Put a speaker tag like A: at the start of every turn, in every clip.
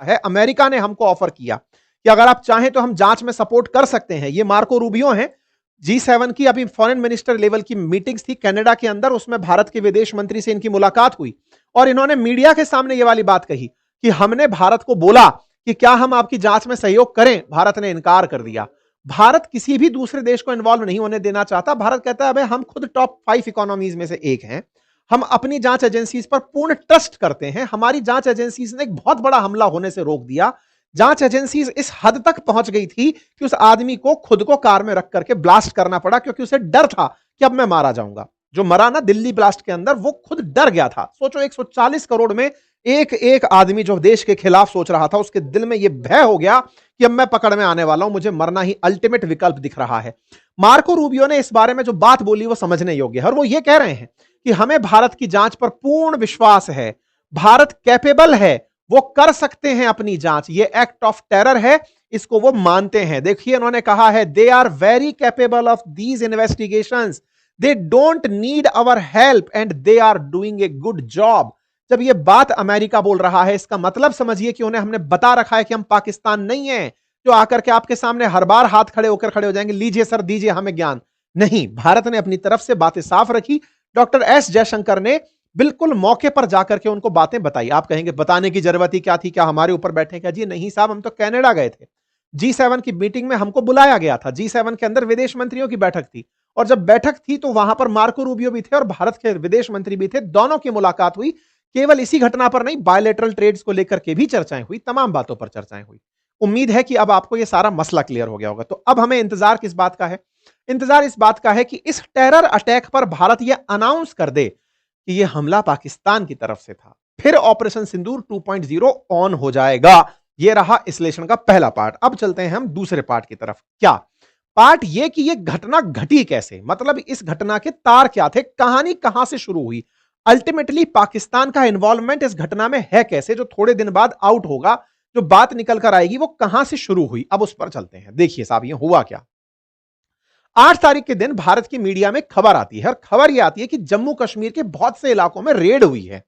A: है, अमेरिका ने हमको ऑफर किया कि अगर आप चाहें तो हम जांच में सपोर्ट कर सकते हैं। ये मार्को रूबियो हैं, G7 की अभी फॉरेन मिनिस्टर लेवल की मीटिंग्स थी कनाडा के अंदर, उसमें भारत के विदेश मंत्री से इनकी मुलाकात हुई और इन्होंने मीडिया के सामने ये वाली बात कही कि हमने भारत को बोला कि क्या हम आपकी जांच में सहयोग करें, भारत ने इनकार कर दिया। भारत किसी भी दूसरे देश को इन्वॉल्व नहीं होने देना चाहता। भारत कहता है अबे हम खुद टॉप 5 इकोनॉमीज में से एक हैं, हम अपनी जांच एजेंसीज पर पूर्ण ट्रस्ट करते हैं। हमारी जांच एजेंसीज ने एक बहुत बड़ा हमला होने से रोक दिया। जांच एजेंसीज इस हद तक पहुंच गई थी कि उस आदमी को खुद को कार में रख करके ब्लास्ट करना पड़ा, क्योंकि उसे डर था कि अब मैं मारा जाऊंगा। जो मरा ना दिल्ली ब्लास्ट के अंदर, वो खुद डर गया था। सोचो 140 करोड़ में एक एक आदमी जो देश के खिलाफ सोच रहा था, उसके दिल में यह भय हो गया कि अब मैं पकड़ में आने वाला हूं, मुझे मरना ही अल्टीमेट विकल्प दिख रहा है। मार्को रूबियो ने इस बारे में जो बात बोली वो समझने योग्य है, और वो ये कह रहे हैं कि हमें भारत की जांच पर पूर्ण विश्वास है, भारत कैपेबल है, वो कर सकते हैं अपनी जांच, ये एक्ट ऑफ टेरर है, इसको वो मानते हैं। देखिए उन्होंने कहा है, they are very capable of these investigations, they don't need our help and they are doing a good job. जब ये बात अमेरिका बोल रहा है, इसका मतलब समझिए कि उन्हें हमने बता रखा है कि हम पाकिस्तान नहीं है जो आकर के आपके सामने हर बार हाथ खड़े होकर खड़े हो जाएंगे, लीजिए सर दीजिए हमें ज्ञान। नहीं, भारत ने अपनी तरफ से बातें साफ रखी। डॉक्टर एस जयशंकर ने बिल्कुल मौके पर जाकर के उनको बातें बताई। आप कहेंगे बताने की जरूरत ही क्या थी, क्या हमारे ऊपर बैठे क्या? जी नहीं साहब, हम तो कनाडा गए थे, G7 की मीटिंग में हमको बुलाया गया था। G7 के अंदर विदेश मंत्रियों की बैठक थी, और जब बैठक थी तो वहां पर मार्को रूबियो भी थे और भारत के विदेश मंत्री भी थे, दोनों की मुलाकात हुई। केवल इसी घटना पर नहीं, बायलैटरल ट्रेड्स को लेकर के भी चर्चाएं हुई, तमाम बातों पर चर्चाएं हुई। उम्मीद है कि अब आपको यह सारा मसला क्लियर हो गया होगा। तो अब हमें इंतजार किस बात का है? इंतजार इस बात का है कि इस टेरर अटैक पर भारत यह अनाउंस कर दे कि यह हमला पाकिस्तान की तरफ से था, फिर ऑपरेशन सिंदूर 2.0 ऑन हो जाएगा। यह रहा विश्लेषण का पहला पार्ट। अब चलते हैं हम दूसरे पार्ट की तरफ। क्या पार्ट? यह कि यह घटना घटी कैसे, मतलब इस घटना के तार क्या थे, कहानी कहां से शुरू हुई, अल्टीमेटली पाकिस्तान का इन्वॉल्वमेंट इस घटना में है कैसे, जो थोड़े दिन बाद आउट होगा, जो बात निकल कर आएगी वो कहां से शुरू हुई। अब उस पर चलते हैं। देखिए साहब, यह हुआ क्या। 8 तारीख के दिन भारत की मीडिया में खबर आती है, और खबर यह आती है कि जम्मू कश्मीर के बहुत से इलाकों में रेड हुई है।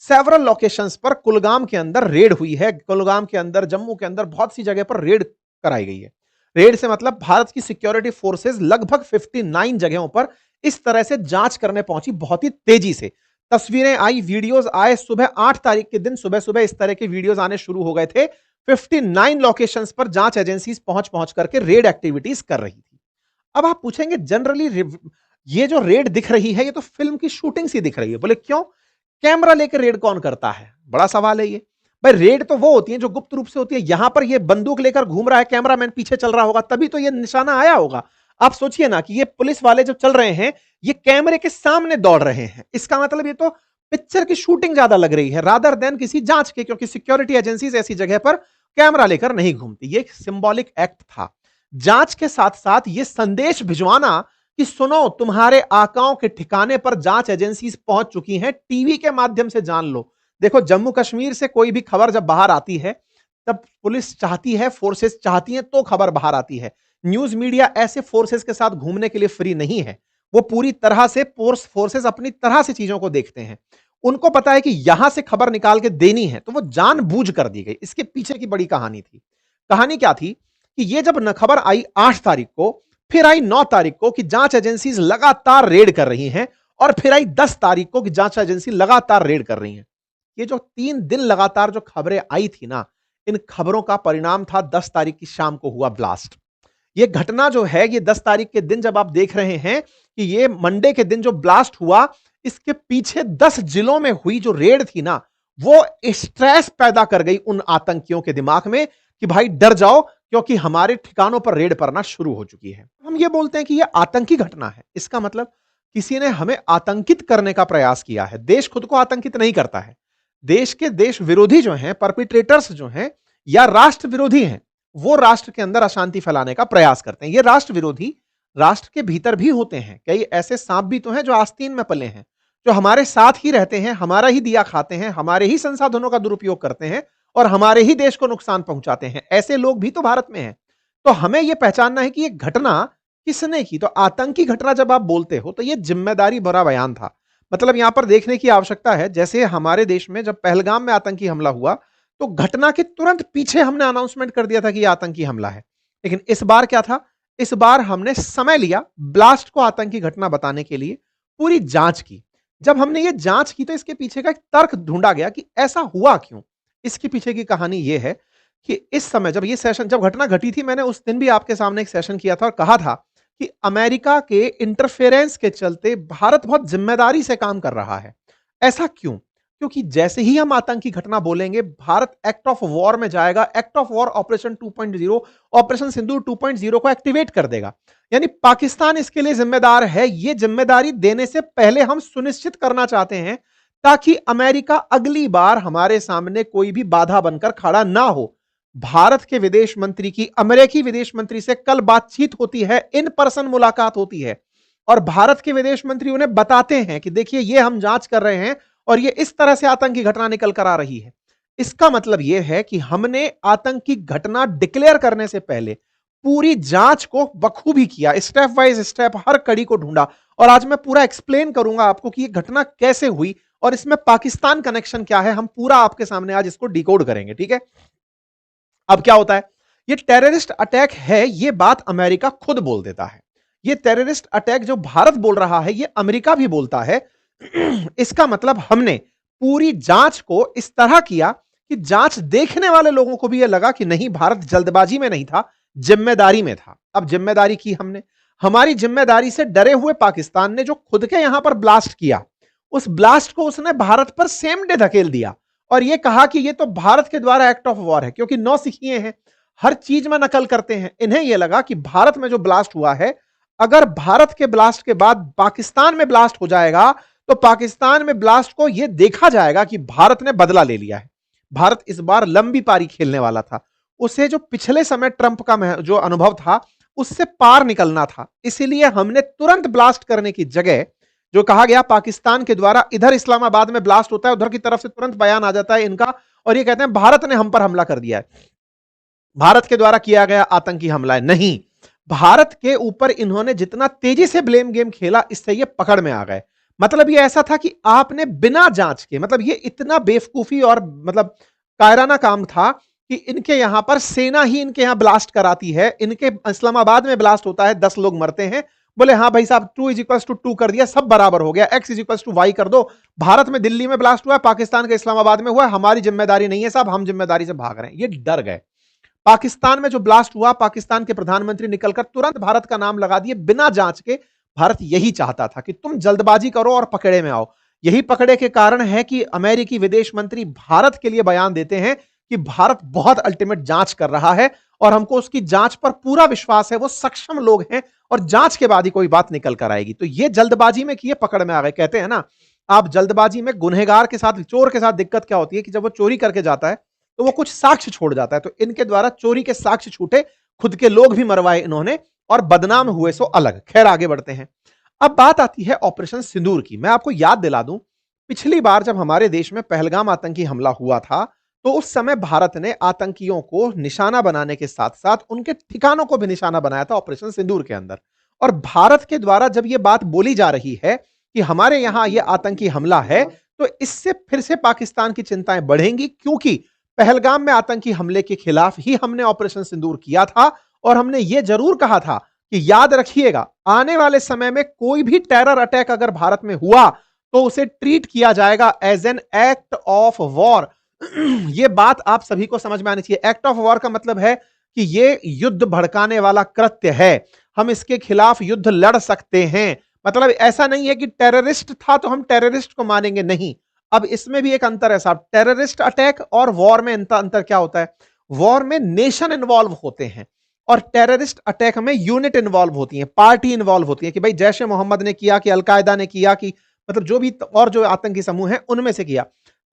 A: सेवरल लोकेशंस पर कुलगाम के अंदर रेड हुई है। कुलगाम के अंदर, जम्मू के अंदर बहुत सी जगह पर रेड कराई गई है। रेड से मतलब भारत की सिक्योरिटी फोर्सेस लगभग 59 जगहों पर इस तरह से जांच करने पहुंची, बहुत ही तेजी से। तस्वीरें आई, वीडियोस आए। सुबह 8 तारीख के दिन सुबह सुबह इस तरह के वीडियोस आने शुरू हो गए थे। 59 लोकेशंस पर जांच एजेंसीज पहुंच पहुंच करके रेड एक्टिविटीज कर रही थी। अब आप पूछेंगे जनरली ये जो रेड दिख रही है, ये तो फिल्म की शूटिंग सी दिख रही है। बोले क्यों? कैमरा लेकर रेड कौन करता है? बड़ा सवाल है ये। भाई रेड तो वो होती है जो गुप्त रूप से होती है। यहां पर ये बंदूक लेकर घूम रहा है, कैमरामैन पीछे चल रहा होगा, तभी तो ये निशाना आया होगा। आप सोचिए ना कि ये पुलिस वाले जो चल रहे हैं, ये कैमरे के सामने दौड़ रहे हैं। इसका मतलब ये तो पिक्चर की शूटिंग ज्यादा लग रही है रादर देन किसी जांच के, क्योंकि सिक्योरिटी एजेंसीज ऐसी जगह पर कैमरा लेकर नहीं घूमती। ये सिंबॉलिक एक्ट था। जांच के साथ साथ ये संदेश भिजवाना कि सुनो, तुम्हारे आकाओं के ठिकाने पर जांच एजेंसीज पहुंच चुकी हैं, टीवी के माध्यम से जान लो। देखो, जम्मू कश्मीर से कोई भी खबर जब बाहर आती है, तब पुलिस चाहती है, फोर्सेस चाहती हैं, तो खबर बाहर आती है। न्यूज मीडिया ऐसे फोर्सेस के साथ घूमने के लिए फ्री नहीं है। वो पूरी तरह से फोर्सेस अपनी तरह से चीजों को देखते हैं। उनको पता है कि यहां से खबर निकाल के देनी है, तो वो जानबूझ कर दी गई। इसके पीछे की बड़ी कहानी थी। कहानी क्या थी कि ये जब न खबर आई 8 तारीख को, फिर आई 9 तारीख को कि जांच एजेंसीज लगातार रेड कर रही हैं, और फिर आई 10 तारीख को कि जांच एजेंसी लगातार रेड कर रही हैं। ये जो 3 दिन लगातार जो खबरें आई थी ना, इन खबरों का परिणाम था 10 तारीख की शाम को हुआ ब्लास्ट। ये घटना जो है, ये 10 तारीख के दिन जब आप देख रहे हैं कि ये मंडे के दिन जो ब्लास्ट हुआ, इसके पीछे 10 जिलों में हुई जो रेड थी ना, वो स्ट्रेस पैदा कर गई उन आतंकियों के दिमाग में कि भाई डर जाओ, क्योंकि हमारे ठिकानों पर रेड पड़ना शुरू हो चुकी है। हम ये बोलते हैं कि ये आतंकी घटना है, इसका मतलब किसी ने हमें आतंकित करने का प्रयास किया है। देश खुद को आतंकित नहीं करता है। देश के देश विरोधी जो हैं, परपिट्रेटर्स जो हैं, या राष्ट्र विरोधी हैं, वो राष्ट्र के अंदर अशांति फैलाने का प्रयास करते हैं। ये राष्ट्र विरोधी राष्ट्र के भीतर भी होते हैं। कई ऐसे सांप भी तो हैं जो आस्तीन में पले हैं, जो हमारे साथ ही रहते हैं, हमारा ही दिया खाते हैं, हमारे ही संसाधनों का दुरुपयोग करते हैं, और हमारे ही देश को नुकसान पहुंचाते हैं। ऐसे लोग भी तो भारत में हैं। तो हमें यह पहचानना है कि यह घटना किसने की। तो आतंकी घटना जब आप बोलते हो, तो यह जिम्मेदारी भरा बयान था। मतलब यहां पर देखने की आवश्यकता है, जैसे हमारे देश में जब पहलगाम में आतंकी हमला हुआ, तो घटना के तुरंत पीछे हमने अनाउंसमेंट कर दिया था कि यह आतंकी हमला है। लेकिन इस बार क्या था, इस बार हमने समय लिया ब्लास्ट को आतंकी घटना बताने के लिए, पूरी जांच की। जब हमने ये जांच की तो इसके पीछे का एक तर्क ढूंढा गया कि ऐसा हुआ क्यों। इसके पीछे की कहानी यह है कि इस समय जब ये सेशन, जब घटना घटी थी, मैंने उस दिन भी आपके सामने एक सेशन किया था और कहा था कि अमेरिका के इंटरफेरेंस के चलते भारत बहुत जिम्मेदारी से काम कर रहा है। ऐसा क्यों? क्योंकि जैसे ही हम आतंकी घटना बोलेंगे, भारत एक्ट ऑफ वॉर में जाएगा, act of war operation 2.0, operation Sindoor 2.0 को एक्टिवेट कर देगा। यानी पाकिस्तान इसके लिए जिम्मेदार है। यह जिम्मेदारी देने से पहले हम सुनिश्चित करना चाहते हैं ताकि अमेरिका अगली बार हमारे सामने कोई भी बाधा बनकर खड़ा ना हो। भारत के विदेश मंत्री की अमेरिकी विदेश मंत्री से कल बातचीत होती है, इन पर्सन मुलाकात होती है, और भारत के विदेश मंत्री उन्हें बताते हैं कि देखिए ये हम जांच कर रहे हैं और ये इस तरह से आतंकी घटना निकल कर आ रही है। इसका मतलब यह है कि हमने आतंकी घटना डिक्लेयर करने से पहले पूरी जांच को बखूबी किया, स्टेप बाय स्टेप हर कड़ी को ढूंढा। और आज मैं पूरा एक्सप्लेन करूंगा आपको कि यह घटना कैसे हुई और इसमें पाकिस्तान कनेक्शन क्या है। हम पूरा आपके सामने आज इसको डिकोड करेंगे, ठीक है। अब क्या होता है, ये टेररिस्ट अटैक है, ये बात अमेरिका खुद बोल देता है। ये टेररिस्ट अटैक जो भारत बोल रहा है, ये अमेरिका भी बोलता है। इसका मतलब हमने पूरी जांच को इस तरह किया कि जांच देखने वाले लोगों को भी यह लगा कि नहीं, भारत जल्दबाजी में नहीं था, जिम्मेदारी में था। अब जिम्मेदारी की हमने, हमारी जिम्मेदारी से डरे हुए पाकिस्तान ने जो खुद के यहां पर ब्लास्ट किया, उस ब्लास्ट को उसने भारत पर सेम डे धकेल दिया और यह कहा कि यह तो भारत के द्वारा एक्ट ऑफ वॉर है, क्योंकि नौसिखिए हैं, हर चीज में नकल करते हैं। इन्हें यह लगा कि भारत में जो ब्लास्ट हुआ है, अगर भारत के ब्लास्ट के बाद पाकिस्तान में ब्लास्ट हो जाएगा तो पाकिस्तान में ब्लास्ट को यह देखा जाएगा कि भारत ने बदला ले लिया है। भारत इस बार लंबी पारी खेलने वाला था, उसे जो पिछले समय ट्रंप का जो अनुभव था उससे पार निकलना था। इसीलिए हमने तुरंत ब्लास्ट करने की जगह, जो कहा गया पाकिस्तान के द्वारा इधर इस्लामाबाद में ब्लास्ट होता है, उधर की तरफ से तुरंत बयान आ जाता है इनका और ये कहते हैं भारत ने हम पर हमला कर दिया है, भारत के द्वारा किया गया आतंकी हमला है। नहीं, भारत के ऊपर इन्होंने जितना तेजी से ब्लेम गेम खेला, इससे ये पकड़ में आ गए। मतलब ये ऐसा था कि आपने बिना जांच के, मतलब ये इतना बेवकूफी और मतलब कायराना काम था कि इनके यहां पर सेना ही इनके यहां ब्लास्ट कराती है। इनके इस्लामाबाद में ब्लास्ट होता है, 10 लोग मरते हैं, बोले हाँ भाई साहब 2 = 2 कर दिया, सब बराबर हो गया, x = y कर दो। भारत में दिल्ली में ब्लास्ट हुआ है, पाकिस्तान के इस्लामाबाद में हुआ है, हमारी जिम्मेदारी नहीं है साहब, हम जिम्मेदारी से भाग रहे हैं। ये डर गए। पाकिस्तान में जो ब्लास्ट हुआ, पाकिस्तान के प्रधानमंत्री निकलकर तुरंत भारत का नाम लगा दिए बिना जांच के। भारत यही चाहता था कि तुम जल्दबाजी करो और पकड़े में आओ। यही पकड़े के कारण है कि अमेरिकी विदेश मंत्री भारत के लिए बयान देते हैं कि भारत बहुत अल्टीमेट जांच कर रहा है और हमको उसकी जांच पर पूरा विश्वास है, वो सक्षम लोग हैं और जांच के बाद ही कोई बात निकल कर आएगी। तो ये जल्दबाजी में किए पकड़ में आ गए। कहते हैं ना, आप जल्दबाजी में गुनहगार के साथ, चोर के साथ दिक्कत क्या होती है कि जब वो चोरी करके जाता है तो वो कुछ साक्ष्य छोड़ जाता है। तो इनके द्वारा चोरी के साक्ष्य छूटे, खुद के लोग भी मरवाए इन्होंने और बदनाम हुए सो अलग। खैर आगे बढ़ते हैं। अब बात आती है ऑपरेशन सिंदूर की। मैं आपको याद दिला दूं, पिछली बार जब हमारे देश में पहलगाम आतंकी हमला हुआ था तो उस समय भारत ने आतंकियों को निशाना बनाने के साथ साथ उनके ठिकानों को भी निशाना बनाया था ऑपरेशन सिंदूर के अंदर। और भारत के द्वारा जब यह बात बोली जा रही है कि हमारे यहां यह आतंकी हमला है, तो इससे फिर से पाकिस्तान की चिंताएं बढ़ेंगी, क्योंकि पहलगाम में आतंकी हमले के खिलाफ ही हमने ऑपरेशन सिंदूर किया था और हमने यह जरूर कहा था कि याद रखिएगा, आने वाले समय में कोई भी टेरर अटैक अगर भारत में हुआ तो उसे ट्रीट किया जाएगा as an act of war. यह बात आप सभी को समझ में आनी चाहिए। एक्ट ऑफ वॉर का मतलब है कि यह युद्ध भड़काने वाला कृत्य है, हम इसके खिलाफ युद्ध लड़ सकते हैं। मतलब ऐसा नहीं है कि टेररिस्ट था तो हम टेररिस्ट को मानेंगे, नहीं। अब इसमें भी एक अंतर है साहब, टेररिस्ट अटैक और वॉर में अंतर क्या होता है। वॉर में नेशन इन्वॉल्व होते हैं और टेररिस्ट अटैक में यूनिट इन्वॉल्व होती है, पार्टी इन्वॉल्व होती है कि भाई जैश ए मोहम्मद ने किया, कि अलकायदा ने किया, कि मतलब जो भी और जो आतंकी समूह हैं उनमें से किया।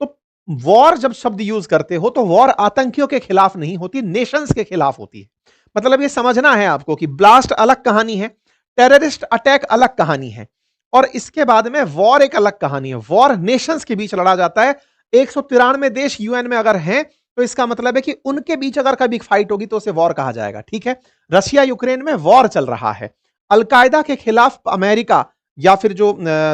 A: तो वॉर जब शब्द यूज करते हो तो वॉर आतंकियों के खिलाफ नहीं होती, नेशंस के खिलाफ होती है। मतलब ये समझना है आपको कि ब्लास्ट अलग कहानी है, टेररिस्ट अटैक अलग कहानी है और इसके बाद में वॉर एक अलग कहानी है। वॉर नेशंस के बीच लड़ा जाता है। 193 देश यूएन में अगर हैं तो इसका मतलब है कि उनके बीच अगर कभी फाइट होगी तो उसे वॉर कहा जाएगा, ठीक है। रशिया यूक्रेन में वॉर चल रहा है, अलकायदा के खिलाफ अमेरिका या फिर जो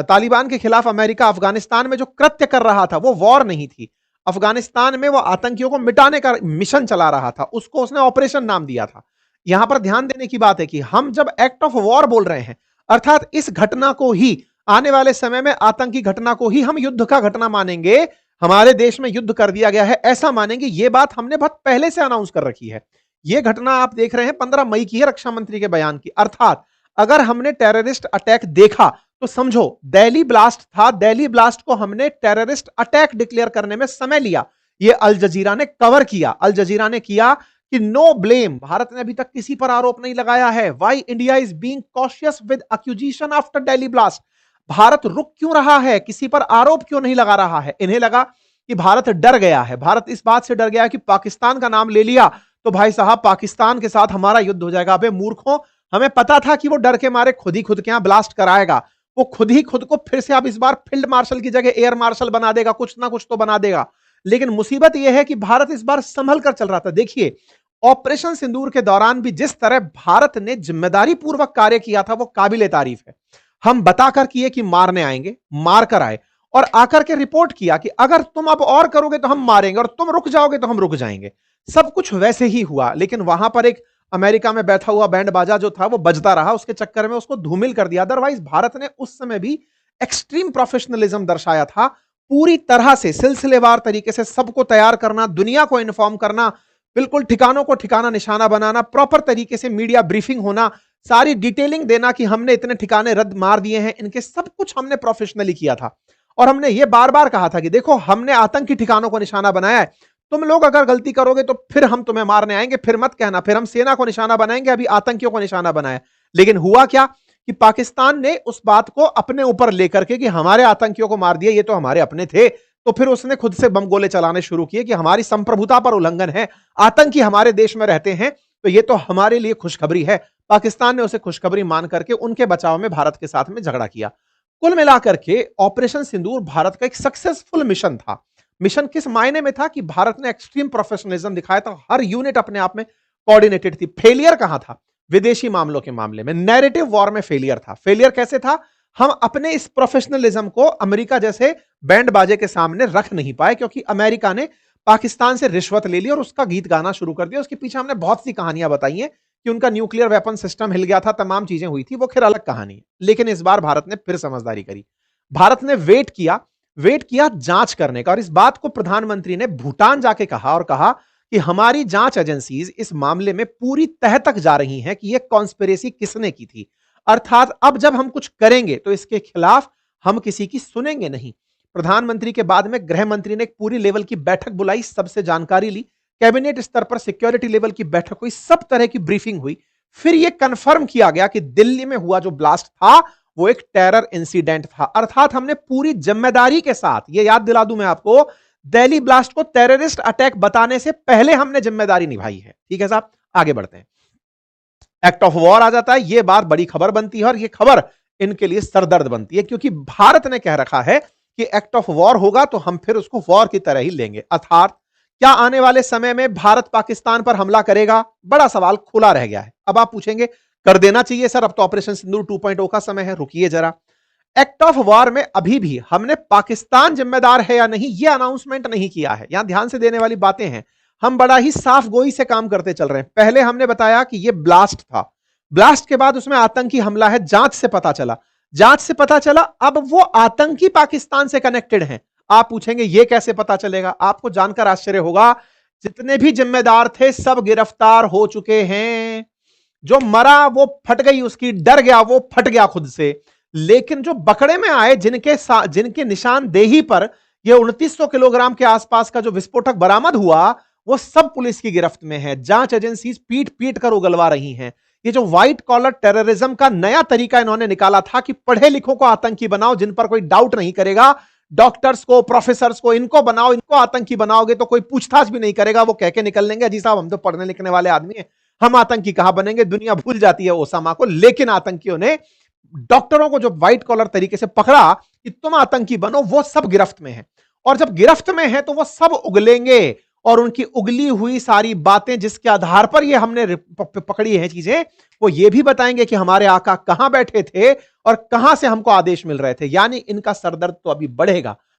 A: तालिबान के खिलाफ अमेरिका अफगानिस्तान में जो कृत्य कर रहा था वो वॉर नहीं थी। अफगानिस्तान में वो आतंकियों को मिटाने का मिशन चला रहा था, उसको उसने ऑपरेशन नाम दिया था। यहां पर ध्यान देने की बात है कि हम जब एक्ट ऑफ वॉर बोल रहे हैं, अर्थात इस घटना को ही, आने वाले समय में आतंकी घटना को ही हम युद्ध का घटना मानेंगे, हमारे देश में युद्ध कर दिया गया है ऐसा मानेंगे, ये बात हमने बहुत पहले से अनाउंस कर रखी है। ये घटना आप देख रहे हैं 15 मई की है, रक्षा मंत्री के बयान की। अर्थात अगर हमने टेररिस्ट अटैक देखा तो समझो दिल्ली ब्लास्ट था, दिल्ली ब्लास्ट को हमने टेररिस्ट अटैक डिक्लेयर करने में समय लिया। ये अल जजीरा ने कवर किया, अल जजीरा ने किया कि नो ब्लेम, भारत ने अभी तक किसी पर आरोप नहीं लगाया है। Why India is being cautious with accusation after Delhi blast, Bharat रुक क्यों रहा है, किसी पर आरोप क्यों नहीं लगा रहा है। इन्हें लगा कि भारत डर गया है, भारत इस बात से डर गया है कि पाकिस्तान का नाम ले लिया तो भाई साहब पाकिस्तान के साथ हमारा युद्ध हो जाएगा। अबे मूर्खों, हमें पता था कि वो डर के मारे खुद ही खुद के यहां ब्लास्ट कराएगा, वो खुद ही खुद को फिर से अब इस बार फील्ड मार्शल की जगह एयर मार्शल बना देगा, कुछ ना कुछ तो बना देगा। लेकिन मुसीबत यह है कि भारत इस बार संभल कर चल रहा था। देखिए ऑपरेशन सिंदूर के दौरान भी जिस तरह भारत ने जिम्मेदारी पूर्वक कार्य किया था वो काबिले तारीफ है। हम बताकर किए कि मारने आएंगे, मार कर आए, और आकर के रिपोर्ट किया कि अगर तुम अब और करोगे तो हम मारेंगे और तुम रुक जाओगे तो हम रुक जाएंगे। सब कुछ वैसे ही हुआ, लेकिन वहां पर एक अमेरिका में बैठा हुआ बैंड बाजा जो था वो बजता रहा, उसके चक्कर में उसको धूमिल कर दिया। अदरवाइज भारत ने उस समय भी एक्सट्रीम प्रोफेशनलिज्म दर्शाया था, पूरी तरह से सिलसिलेवार तरीके से सबको तैयार करना, दुनिया को इन्फॉर्म करना, बिल्कुल ठिकानों को ठिकाना निशाना बनाना, प्रॉपर तरीके से मीडिया ब्रीफिंग होना, सारी डिटेलिंग देना कि हमने इतने ठिकाने रद्द मार दिए हैं इनके, सब कुछ हमने प्रोफेशनली किया था। और हमने ये बार बार कहा था कि देखो हमने आतंकी ठिकानों को निशाना बनाया है, तुम लोग अगर गलती करोगे तो फिर हम तुम्हें मारने आएंगे, फिर मत कहना फिर हम सेना को निशाना बनाएंगे, अभी आतंकियों को निशाना बनाया। लेकिन हुआ क्या कि पाकिस्तान ने उस बात को अपने ऊपर लेकर के कि हमारे आतंकियों को मार दिया, ये तो हमारे अपने थे, तो फिर उसने खुद से बम गोले चलाने शुरू किए कि हमारी संप्रभुता पर उल्लंघन है, आतंकी हमारे देश में रहते हैं, तो ये तो हमारे लिए खुशखबरी है। पाकिस्तान ने उसे खुशखबरी मान करके उनके बचाव में भारत के साथ में झगड़ा किया। कुल मिलाकर के ऑपरेशन सिंदूर भारत का एक सक्सेसफुल मिशन था। मिशन किस मायने में था कि भारत ने एक्सट्रीम प्रोफेशनलिज्म दिखाया था, हर यूनिट अपने आप में कोऑर्डिनेटेड थी। फेलियर कहां था? विदेशी मामलों के मामले में, नैरेटिव वॉर में फेलियर था। फेलियर कैसे था? हम अपने इस प्रोफेशनलिज्म को अमेरिका जैसे बैंड बाजे के सामने रख नहीं पाए, क्योंकि अमेरिका ने पाकिस्तान से रिश्वत ले ली और उसका गीत गाना शुरू कर दिया। उसके पीछे हमने बहुत सी कहानियां बताई हैं कि उनका न्यूक्लियर वेपन सिस्टम हिल गया था, तमाम चीजें हुई थी, वो खैर अलग कहानी है। लेकिन इस बार भारत ने फिर समझदारी करी, भारत ने वेट किया जांच करने का, और इस बात को प्रधानमंत्री ने भूटान जाके कहा और कहा कि हमारी जांच एजेंसीज इस मामले में पूरी तह तक जा रही हैं कि यह कॉन्स्पिरेसी किसने की थी। अर्थात अब जब हम कुछ करेंगे तो इसके खिलाफ हम किसी की सुनेंगे नहीं। प्रधानमंत्री के बाद में गृह मंत्री ने एक पूरी लेवल की बैठक बुलाई, सबसे जानकारी ली, कैबिनेट स्तर पर सिक्योरिटी लेवल की बैठक हुई, सब तरह की ब्रीफिंग हुई। फिर यह कंफर्म किया गया कि दिल्ली में हुआ जो ब्लास्ट था वो एक टेरर इंसिडेंट था। अर्थात हमने पूरी जिम्मेदारी के साथ, ये याद दिला दूं मैं आपको, दिल्ली ब्लास्ट को टेररिस्ट अटैक बताने से पहले हमने जिम्मेदारी निभाई है। ठीक है साहब, आगे बढ़ते हैं। एक्ट ऑफ वॉर आ जाता है, यह बात बड़ी खबर बनती है, और यह खबर इनके लिए सरदर्द बनती है, क्योंकि भारत ने कह रखा है कि एक्ट ऑफ वॉर होगा तो हम फिर उसको वॉर की तरह ही लेंगे। अर्थात क्या आने वाले समय में भारत पाकिस्तान पर हमला करेगा? बड़ा सवाल खुला रह गया है। अब आप पूछेंगे कर देना चाहिए सर, अब तो ऑपरेशन सिंदूर 2.0 का समय है। रुकिए जरा, एक्ट ऑफ वॉर में अभी भी हमने पाकिस्तान जिम्मेदार है या नहीं यह अनाउंसमेंट नहीं किया है। यहां ध्यान से देने वाली बातें हैं, हम बड़ा ही साफ गोई से काम करते चल रहे हैं। पहले हमने बताया कि यह ब्लास्ट था, ब्लास्ट के बाद उसमें आतंकी हमला है, जांच से पता चला अब वो आतंकी पाकिस्तान से कनेक्टेड हैं। आप पूछेंगे यह कैसे पता चलेगा? आपको जानकर आश्चर्य होगा, जितने भी जिम्मेदार थे सब गिरफ्तार हो चुके हैं। जो मरा वो फट गई उसकी, डर गया वो फट गया खुद से, लेकिन जो बकड़े में आए, जिनके निशानदेही पर यह 2900 किलोग्राम के आसपास का जो विस्फोटक बरामद हुआ, वो सब पुलिस की गिरफ्त में है। जांच एजेंसीज पीट पीट कर उगलवा रही हैं। ये जो व्हाइट कॉलर टेररिज्म का नया तरीका इन्होंने निकाला था कि पढ़े लिखों को आतंकी बनाओ, जिन पर कोई डाउट नहीं करेगा, डॉक्टर्स को, प्रोफेसर्स को, इनको बनाओ, इनको आतंकी बनाओगे तो कोई पूछताछ भी नहीं करेगा, वो कह के निकल लेंगे जी साहब हम तो पढ़ने लिखने वाले आदमी हैं, हम आतंकी कहां बनेंगे। दुनिया भूल जाती है ओसामा को, लेकिन आतंकियों ने डॉक्टरों को जो व्हाइट कॉलर तरीके से पकड़ा कि तुम आतंकी बनो, वो सब गिरफ्त में है। और जब गिरफ्त में है तो वो सब उगलेंगे, और उनकी उगली हुई सारी बातें जिसके आधार पर ये हमने पकड़ी है चीजें, वो ये भी बताएंगे कि हमारे आका कहां बैठे थे और कहां से हमको आदेश मिल रहे थे। यानी इनका सरदर्द तो अभी बढ़ेगा।